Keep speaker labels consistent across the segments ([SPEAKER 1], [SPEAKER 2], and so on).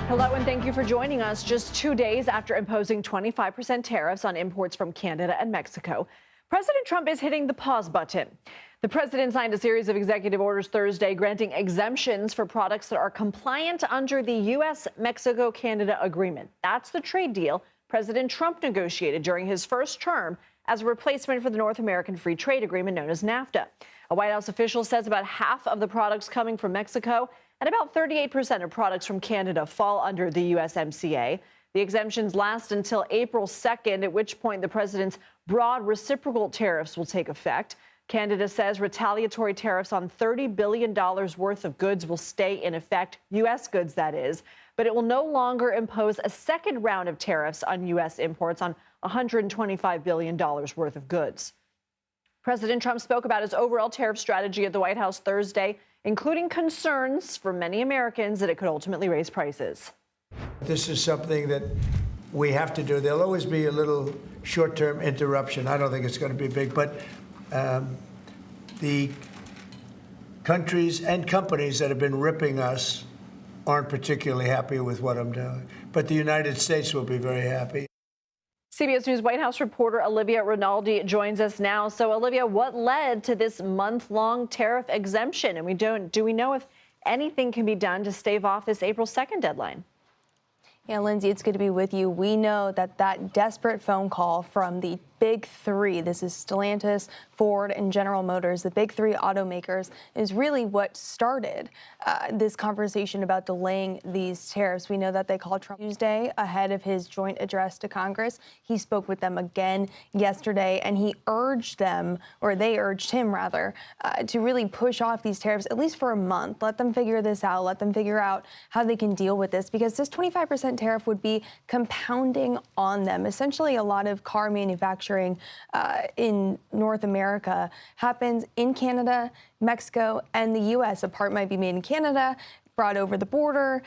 [SPEAKER 1] Hello, and thank you for joining us. Just 2 days after imposing 25% tariffs on imports from Canada and Mexico, President Trump is hitting the pause button. The president signed a series of executive orders Thursday granting exemptions for products that are compliant under the U.S. Mexico-Canada agreement. That's the trade deal President Trump negotiated during his first term as a replacement for the North American Free Trade Agreement known as NAFTA. A White House official says about half of the products coming from Mexico and about 38% of products from Canada fall under the USMCA. The exemptions last until April 2nd, at which point the president's broad reciprocal tariffs will take effect. Canada says retaliatory tariffs on $30 billion worth of goods will stay in effect, U.S. goods that is, but it will no longer impose a second round of tariffs on U.S. imports on $125 billion worth of goods. President Trump spoke about his overall tariff strategy at the White House Thursday, including concerns for many Americans that it could ultimately raise prices.
[SPEAKER 2] This is something that we have to do. There'll always be a little short-term interruption. I don't think it's going to be big, but the countries and companies that have been ripping us aren't particularly happy with what I'm doing. But the United States will be very happy.
[SPEAKER 1] CBS News White House reporter Olivia Rinaldi joins us now. So, Olivia, what led to this month-long tariff exemption? And do we know if anything can be done to stave off this April 2nd deadline?
[SPEAKER 3] Yeah, Lindsay, it's good to be with you. We know that desperate phone call from the big three, this is Stellantis, Ford, and General Motors, the big three automakers, is really what started this conversation about delaying these tariffs. We know that they called Trump Tuesday ahead of his joint address to Congress. He spoke with them again yesterday, and he urged them, or they urged him rather, to really push off these tariffs at least for a month. Let them figure this out. Let them figure out how they can deal with this, because this 25% tariff would be compounding on them. Essentially, a lot of car manufacturing in North America happens in Canada, Mexico, and the U.S. A part might be made in Canada, brought over the border,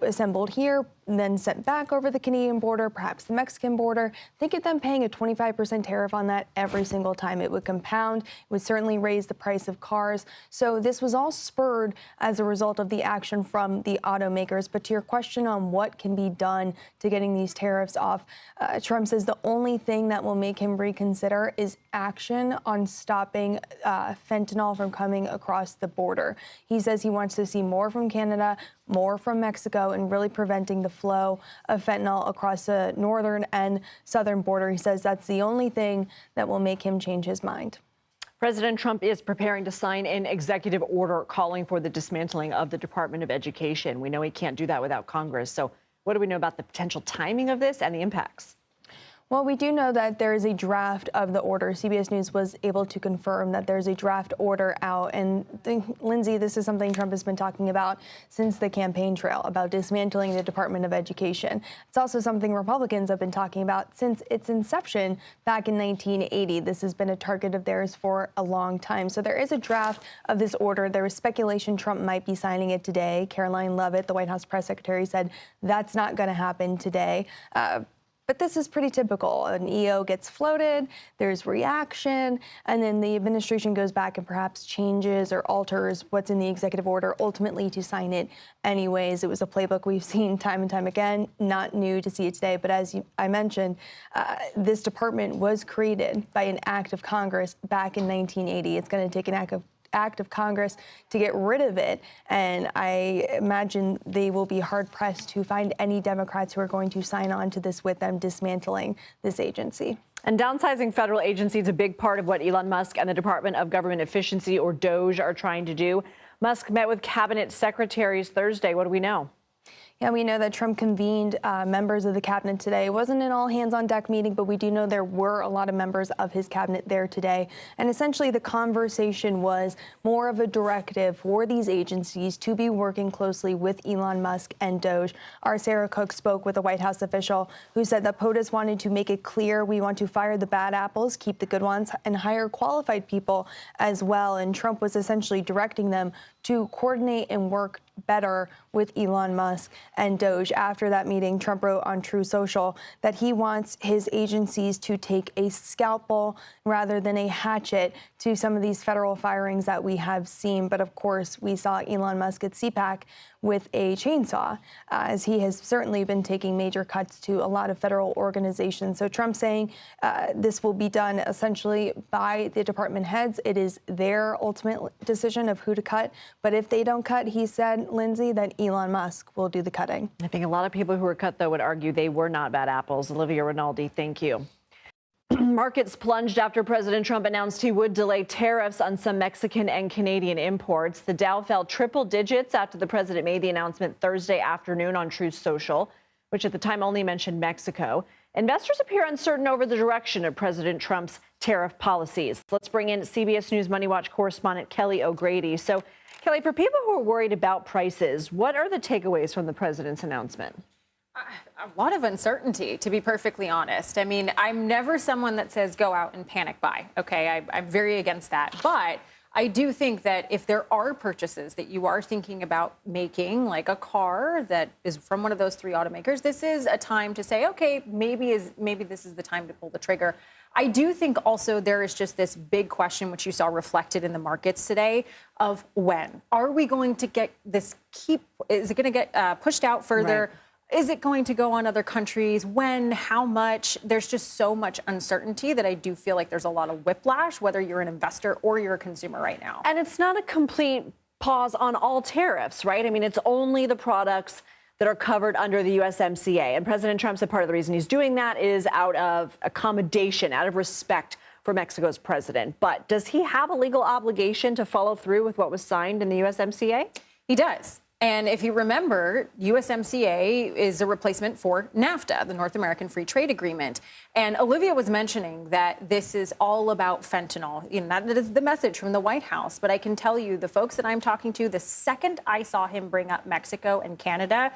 [SPEAKER 3] assembled here, and then sent back over the Canadian border, perhaps the Mexican border. Think of them paying a 25% tariff on that every single time. It would compound. It would certainly raise the price of cars. So this was all spurred as a result of the action from the automakers. But to your question on what can be done to getting these tariffs off, Trump says the only thing that will make him reconsider is action on stopping fentanyl from coming across the border. He says he wants to see more from Canada, more from Mexico, and really preventing the flow of fentanyl across the northern and southern border. He says that's the only thing that will make him change his mind.
[SPEAKER 1] President Trump is preparing to sign an executive order calling for the dismantling of the Department of Education. We know he can't do that without Congress. So what do we know about the potential timing of this and the impacts?
[SPEAKER 3] Well, we do know that there is a draft of the order. CBS News was able to confirm that there's a draft order out. And Lindsay, this is something Trump has been talking about since the campaign trail, about dismantling the Department of Education. It's also something Republicans have been talking about since its inception back in 1980. This has been a target of theirs for a long time. So there is a draft of this order. There was speculation Trump might be signing it today. Caroline Leavitt, the White House press secretary, said that's not going to happen today. But this is pretty typical. An EO gets floated, there's reaction, and then the administration goes back and perhaps changes or alters what's in the executive order, ultimately to sign it anyways. It was a playbook we've seen time and time again, not new to see it today. But as I mentioned, this department was created by an act of Congress back in 1980. It's going to take an act of Congress to get rid of it. And I imagine they will be hard-pressed to find any Democrats who are going to sign on to this with them dismantling this agency.
[SPEAKER 1] And downsizing federal agencies is a big part of what Elon Musk and the Department of Government Efficiency, or DOGE, are trying to do. Musk met with cabinet secretaries Thursday. What do we know?
[SPEAKER 3] Yeah, we know that Trump convened members of the cabinet today. It wasn't an all-hands-on-deck meeting, but we do know there were a lot of members of his cabinet there today. And essentially, the conversation was more of a directive for these agencies to be working closely with Elon Musk and DOGE. Our Sarah Cook spoke with a White House official who said that POTUS wanted to make it clear we want to fire the bad apples, keep the good ones, and hire qualified people as well. And Trump was essentially directing them to coordinate and work better with Elon Musk and Doge. After that meeting, Trump wrote on True Social that he wants his agencies to take a scalpel rather than a hatchet to some of these federal firings that we have seen. But of course, we saw Elon Musk at CPAC with a chainsaw, as he has certainly been taking major cuts to a lot of federal organizations. So Trump saying this will be done essentially by the department heads. It is their ultimate decision of who to cut. But if they don't cut, he said, Lindsay, that Elon Musk will do the cutting.
[SPEAKER 1] I think a lot of people who were cut, though, would argue they were not bad apples. Olivia, Rinaldi, thank you. Markets plunged after President Trump announced he would delay tariffs on some Mexican and Canadian imports. The Dow fell triple digits after the president made the announcement Thursday afternoon on Truth Social, which at the time only mentioned Mexico. Investors appear uncertain over the direction of President Trump's tariff policies. Let's bring in CBS News Money Watch correspondent Kelly O'Grady. So, Kelly, for people who are worried about prices, what are the takeaways from the president's announcement?
[SPEAKER 4] A lot of uncertainty, to be perfectly honest. I mean, I'm never someone that says go out and panic buy. OK, I'm very against that. But I do think that if there are purchases that you are thinking about making, like a car that is from one of those three automakers, this is a time to say, OK, maybe this is the time to pull the trigger. I do think also there is just this big question, which you saw reflected in the markets today, of when. Are we going to get this is it going to get pushed out further? Right. Is it going to go on other countries? When? How much? There's just so much uncertainty that I do feel like there's a lot of whiplash, whether you're an investor or you're a consumer right now.
[SPEAKER 1] And it's not a complete pause on all tariffs, right? I mean, it's only the products that are covered under the USMCA. And President Trump said part of the reason he's doing that is out of accommodation, out of respect for Mexico's president. But does he have a legal obligation to follow through with what was signed in the USMCA?
[SPEAKER 4] He does. And if you remember, USMCA is a replacement for NAFTA, the North American Free Trade Agreement. And Olivia was mentioning that this is all about fentanyl. You know, that is the message from the White House. But I can tell you, the folks that I'm talking to, the second I saw him bring up Mexico and Canada,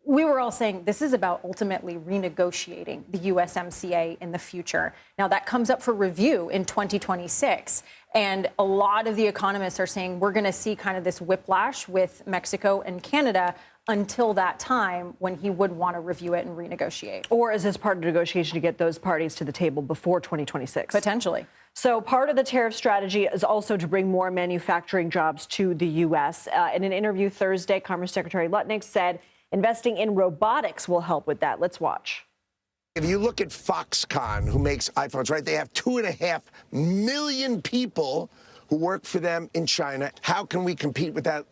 [SPEAKER 4] we were all saying this is about ultimately renegotiating the USMCA in the future. Now, that comes up for review in 2026. And a lot of the economists are saying we're going to see kind of this whiplash with Mexico and Canada until that time when he would want to review it and renegotiate.
[SPEAKER 1] Or is this part of the negotiation to get those parties to the table before 2026?
[SPEAKER 4] Potentially.
[SPEAKER 1] So part of the tariff strategy is also to bring more manufacturing jobs to the U.S. In an interview Thursday, Commerce Secretary Lutnick said investing in robotics will help with that. Let's watch.
[SPEAKER 5] If you look at Foxconn, who makes iPhones, right, they have 2.5 million people who work for them in China. How can we compete with that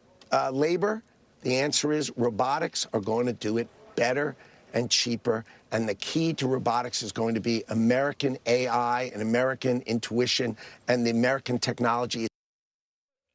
[SPEAKER 5] labor? The answer is robotics are going to do it better and cheaper. And the key to robotics is going to be American AI and American intuition and the American technology.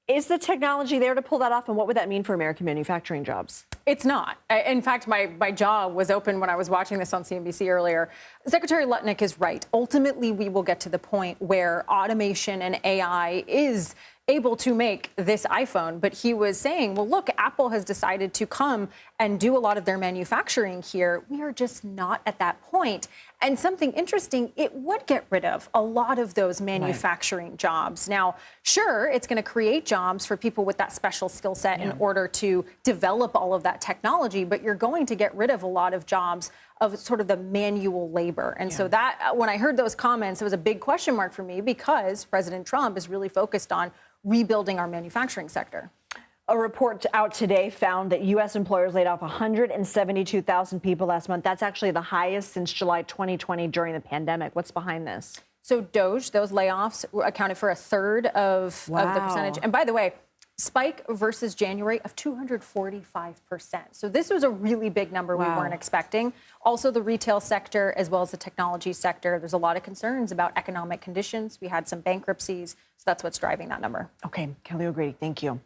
[SPEAKER 1] Is the technology there to pull that off? And what would that mean for American manufacturing jobs?
[SPEAKER 4] It's not. In fact, my jaw was open when I was watching this on CNBC earlier. Secretary Lutnick is right. Ultimately, we will get to the point where automation and AI is able to make this iPhone. But he was saying, well, look, Apple has decided to come and do a lot of their manufacturing here. We are just not at that point. And something interesting, it would get rid of a lot of those manufacturing jobs. Now, sure, it's going to create jobs for people with that special skill set in order to develop all of that technology, but you're going to get rid of a lot of jobs of sort of the manual labor. And so that, when I heard those comments, it was a big question mark for me because President Trump is really focused on rebuilding our manufacturing sector.
[SPEAKER 1] A report out today found that U.S. employers laid off 172,000 people last month. That's actually the highest since July 2020 during the pandemic. What's behind this?
[SPEAKER 4] So Doge, those layoffs accounted for a third of the percentage. And by the way, spike versus January of 245%. So this was a really big number we weren't expecting. Also, the retail sector, as well as the technology sector, there's a lot of concerns about economic conditions. We had some bankruptcies. So that's what's driving that number.
[SPEAKER 1] Okay, Kelly O'Grady, thank you.